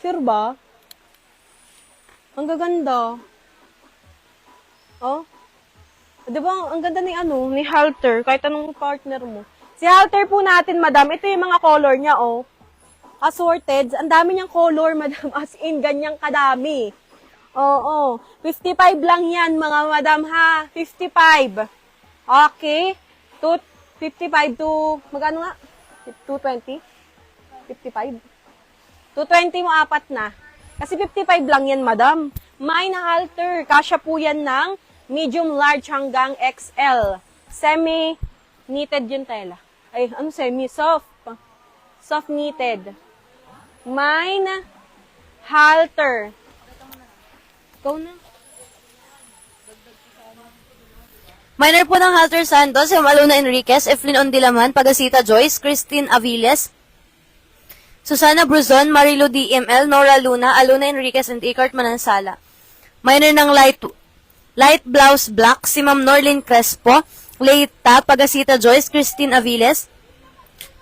Sure ba? Ang gaganda. Oh? Di ba, ang ganda ni halter, kahit anong partner mo. Si halter po natin, madam, ito yung mga color niya, oh. Assorted, ang dami niyang color, madam, as in, ganyang kadami. Oo, 55 lang yan, mga madam, ha? 55. Okay? 55 to, magkano nga? 220? 55? 220 mo apat na. Kasi 55 lang yan, madam. May na halter, kasya po yan ng medium, large hanggang XL. Semi-knitted yung tela. Ay, ano semi-soft? Soft knitted. Mine halter. Go na. Minor po ng Halter Santos, Aluna Enriquez, Eflin Ondilaman, Pagasita Joyce, Christine Aviles, Susana Bruzon, Marilu DML, Nora Luna, Aluna Enriquez, and Icart Manansala. Minor ng light blouse black, si Ma'am Norlin Crespo, Leita, Pagasita Joyce, Christine Aviles,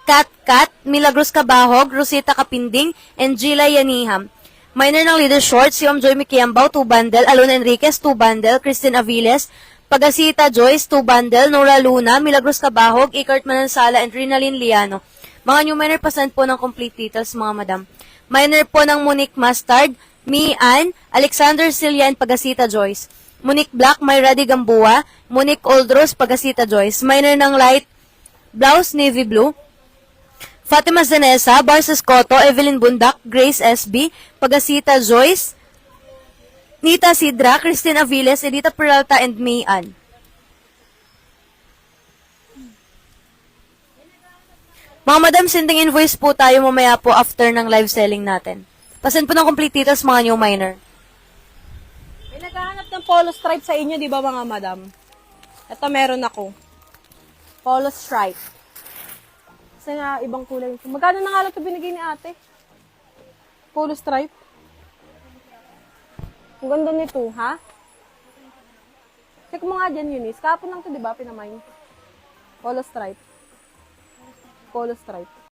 Kat, Milagros Cabahog, Rosita Kapinding, and Gila Yaniham. Minor ng leader short, si Ma'am Joy Mikiambao, 2 bundle, Aluna Enriquez, 2 bundle, Christine Aviles, Pagasita Joyce, 2 bundle, Nora Luna, Milagros Cabahog, Icart Manansala, and Rinalyn Liano. Mga new minor pasend po ng complete details, mga madam. Minor po ng Monique Mustard, Mian, Alexander Silian, Pagasita Joyce. Monique Black, Mayra de Gambua, Monique Oldros, Pagasita Joyce. Minor ng light blouse, navy blue. Fatima Zanesa, Barces Cotto, Evelyn Bundak, Grace SB, Pagasita Joyce, Nita Sidra, Christine Aviles, Edita Peralta, and Mayan. Mga madam, sending invoice po tayo mamaya po after ng live selling natin. Pasend po ng complete details, mga new minor. May naghahanap ng polo stripe sa inyo, di ba mga madam? Ito meron ako. Polo stripe. Kasi nga, ibang kulay. Magkano na nga lang ito binigay ni ate? Polo stripe. Ang ganda nito, ha? Check mo nga dyan, Eunice. Kapon lang ito, di ba? Pinamay. Polo stripe. Polo stripe.